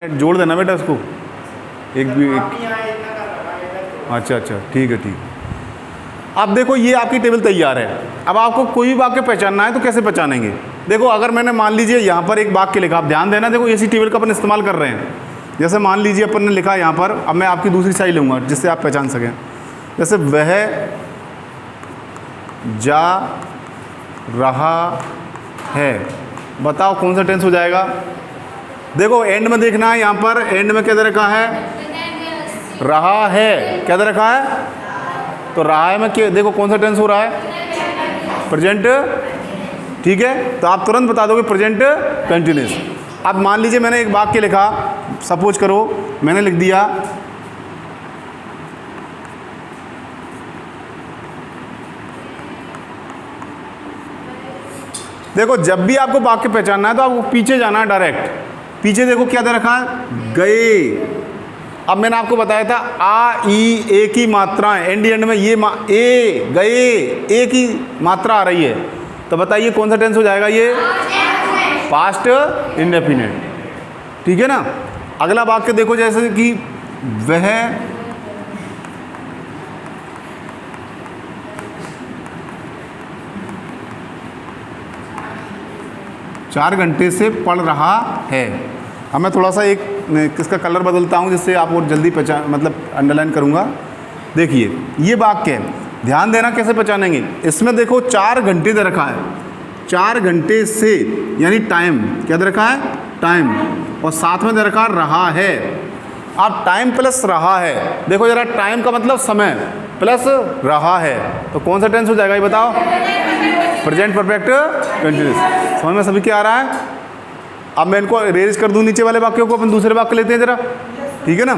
जोड़ देना बेटा उसको एक भी अच्छा ठीक है। अब देखो ये आपकी टेबल तैयार है। अब आपको कोई भी वाक्य पहचानना है तो कैसे पहचानेंगे? देखो अगर मैंने मान लीजिए यहाँ पर एक वाक्य लिखा, आप ध्यान देना, देखो इसी टेबल का अपन इस्तेमाल कर रहे हैं। जैसे मान लीजिए अपन ने लिखा यहाँ पर, अब मैं आपकी दूसरी साइड लूँगा जिससे आप पहचान सकें। जैसे वह जा रहा है, बताओ कौन सा टेंस हो जाएगा? देखो एंड में देखना है, यहाँ पर एंड में क्या दे रखा है? रहा है। क्या दे रखा है? तो रहा है में क्या, देखो कौन सा टेंस हो रहा है? प्रेजेंट। ठीक है, तो आप तुरंत बता दोगे प्रेजेंट कंटिन्यूअस। अब मान लीजिए मैंने एक वाक्य लिखा, सपोज करो मैंने लिख दिया देखो जब भी आपको वाक्य पहचानना है तो आपको पीछे जाना है डायरेक्ट। पीछे देखो क्या दे रखा है? गए। अब मैंने आपको बताया था आ ई ए की मात्राएं, एंड में ये ए गए ए की मात्रा आ रही है, तो बताइए कौन सा टेंस हो जाएगा? ये पास्ट इंडेफिनिट। ठीक है ना। अगला वाक्य देखो, जैसे कि वह चार घंटे से पढ़ रहा है। अब मैं थोड़ा सा एक इसका कलर बदलता हूँ जिससे आपको जल्दी पहचान, मतलब अंडरलाइन करूँगा। देखिए ये वाक्य है, ध्यान देना कैसे पहचानेंगे। इसमें देखो 4 घंटे दे रखा है, 4 घंटे से यानी टाइम, क्या दे रखा है? टाइम। और साथ में दे रखा रहा है। अब टाइम प्लस रहा है, देखो जरा, टाइम का मतलब समय प्लस रहा है, तो कौन सा टेंस हो जाएगा ये बताओ? Present perfect continuous. समझ में सभी क्या आ रहा है? अब मैं इनको रेज कर दूं नीचे वाले वाक्यों को, अपन दूसरे वाक्य लेते हैं जरा, ठीक है ना।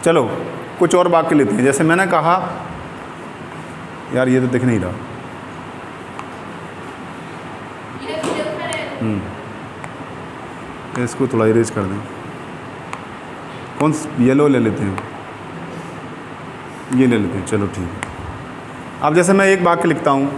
चलो कुछ और वाक्य लेते हैं। जैसे मैंने कहा, यार ये तो दिख नहीं रहा, इसको थोड़ा इरेज कर दें। कौन येलो ले लेते हैं, ये ले लेते हैं, चलो ठीक है। अब जैसे मैं एक वाक्य लिखता हूँ,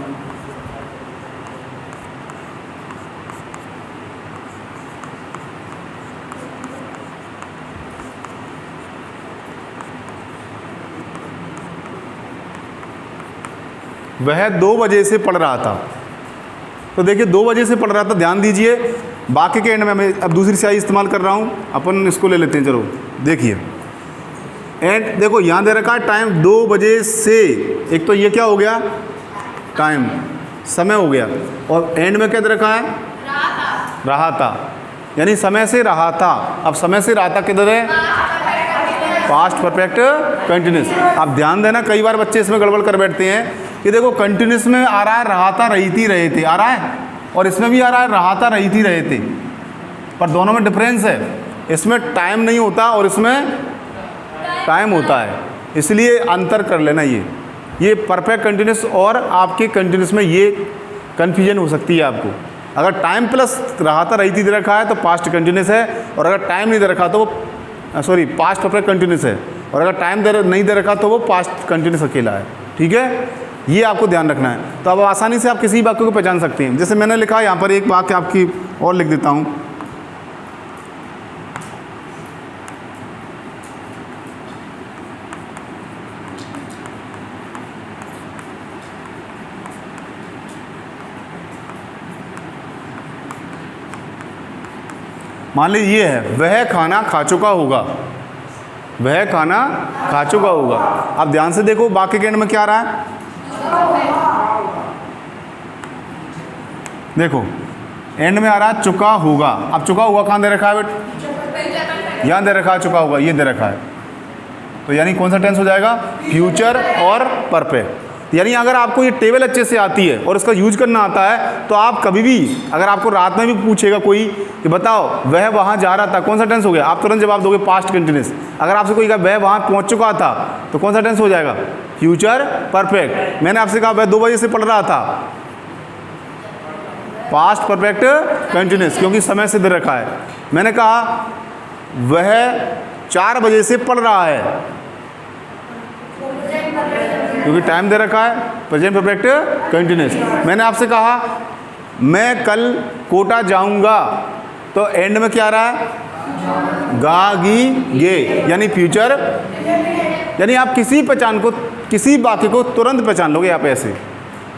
वह 2 बजे से पढ़ रहा था। तो देखिए 2 बजे से पढ़ रहा था, ध्यान दीजिए वाक्य के एंड में मैं अब दूसरी स्याही इस्तेमाल कर रहा हूँ, अपन इसको ले लेते हैं। चलो देखिए एंड, देखो यहाँ दे रखा है टाइम 2 बजे से, एक तो ये क्या हो गया? टाइम, समय हो गया। और एंड में क्या दे रखा है? रहा था, यानी समय से रहा था। अब समय से रहा था किधर है? Past perfect continuous. अब ध्यान देना, कई बार बच्चे इसमें गड़बड़ कर बैठते हैं कि देखो कंटिन्यूअस में आ रहा है रहा था रही थी रहे थे आ रहा है, और इसमें भी आ रहा है रहा था रही थी रहे थे, पर दोनों में डिफरेंस है। इसमें टाइम नहीं होता और इसमें टाइम होता है, इसलिए अंतर कर लेना। ये परफेक्ट कंटिन्यूअस और आपके कंटिन्यूअस में ये कन्फ्यूजन हो सकती है आपको। अगर टाइम प्लस रहा था रही थी दे रखा है तो पास्ट कंटिन्यूअस है, और अगर टाइम नहीं दे रखा तो वो पास्ट परफेक्ट कंटिन्यूअस है, और अगर टाइम नहीं दे रखा तो वो पास्ट कंटिन्यूअस अकेला है। ठीक है, ये आपको ध्यान रखना है। तो अब आसानी से आप किसी वाक्य को पहचान सकते हैं। जैसे मैंने लिखा यहाँ पर एक वाक्य आपकी और लिख देता हूँ, मान लीजिए ये है, वह खाना खा चुका होगा, वह खाना खा चुका होगा। अब ध्यान से देखो वाक्य के एंड में क्या आ रहा है? देखो एंड में आ रहा है चुका होगा। अब चुका हुआ कहाँ दे रखा है बेटा? यहाँ दे रखा है चुका होगा, ये दे रखा है, तो यानी कौन सा टेंस हो जाएगा? फ्यूचर और परफेक्ट। यानी अगर आपको ये टेबल अच्छे से आती है और इसका यूज करना आता है तो आप कभी भी, अगर आपको रात में भी पूछेगा कोई कि बताओ वह वहाँ जा रहा था, कौन सा टेंस हो गया? आप तुरंत जवाब दोगे पास्ट कंटिन्यूअस। अगर आपसे कोई कहा वह वहाँ पहुँच चुका था तो कौन सा टेंस हो जाएगा? Future perfect. मैंने आपसे कहा वह 2 बजे से पढ़ रहा था, पास्ट परफेक्ट कंटिन्यूस, क्योंकि समय से दे रखा है। मैंने कहा वह 4 बजे से पढ़ रहा है, क्योंकि टाइम दे रखा है, प्रेजेंट परफेक्ट कंटिन्यूस। मैंने आपसे कहा मैं कल कोटा जाऊंगा, तो एंड में क्या आ रहा है, गा गी गे, यानी फ्यूचर। यानी आप किसी पहचान को, किसी वाक्य को तुरंत पहचान लोगे आप ऐसे,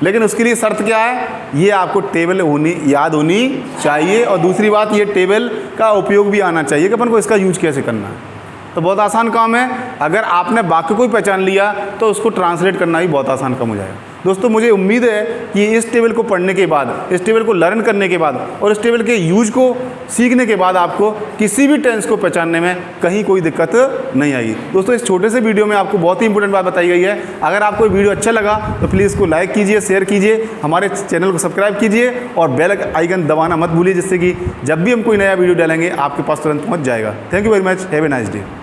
लेकिन उसके लिए शर्त क्या है, ये आपको टेबल याद होनी चाहिए, और दूसरी बात ये टेबल का उपयोग भी आना चाहिए कि अपन को इसका यूज कैसे करना है। तो बहुत आसान काम है, अगर आपने वाक्य को ही पहचान लिया तो उसको ट्रांसलेट करना भी बहुत आसान काम हो जाएगा। दोस्तों मुझे उम्मीद है कि इस टेबल को पढ़ने के बाद, इस टेबल को लर्न करने के बाद और इस टेबल के यूज को सीखने के बाद आपको किसी भी टेंस को पहचानने में कहीं कोई दिक्कत नहीं आएगी। दोस्तों इस छोटे से वीडियो में आपको बहुत ही इंपॉर्टेंट बात बताई गई है। अगर आपको वीडियो अच्छा लगा तो प्लीज़ इसको लाइक कीजिए, शेयर कीजिए, हमारे चैनल को सब्सक्राइब कीजिए और बेल आइकन दबाना मत भूलिए, जिससे कि जब भी हम कोई नया वीडियो डालेंगे आपके पास तुरंत पहुँच जाएगा। Thank you very much, have a nice day.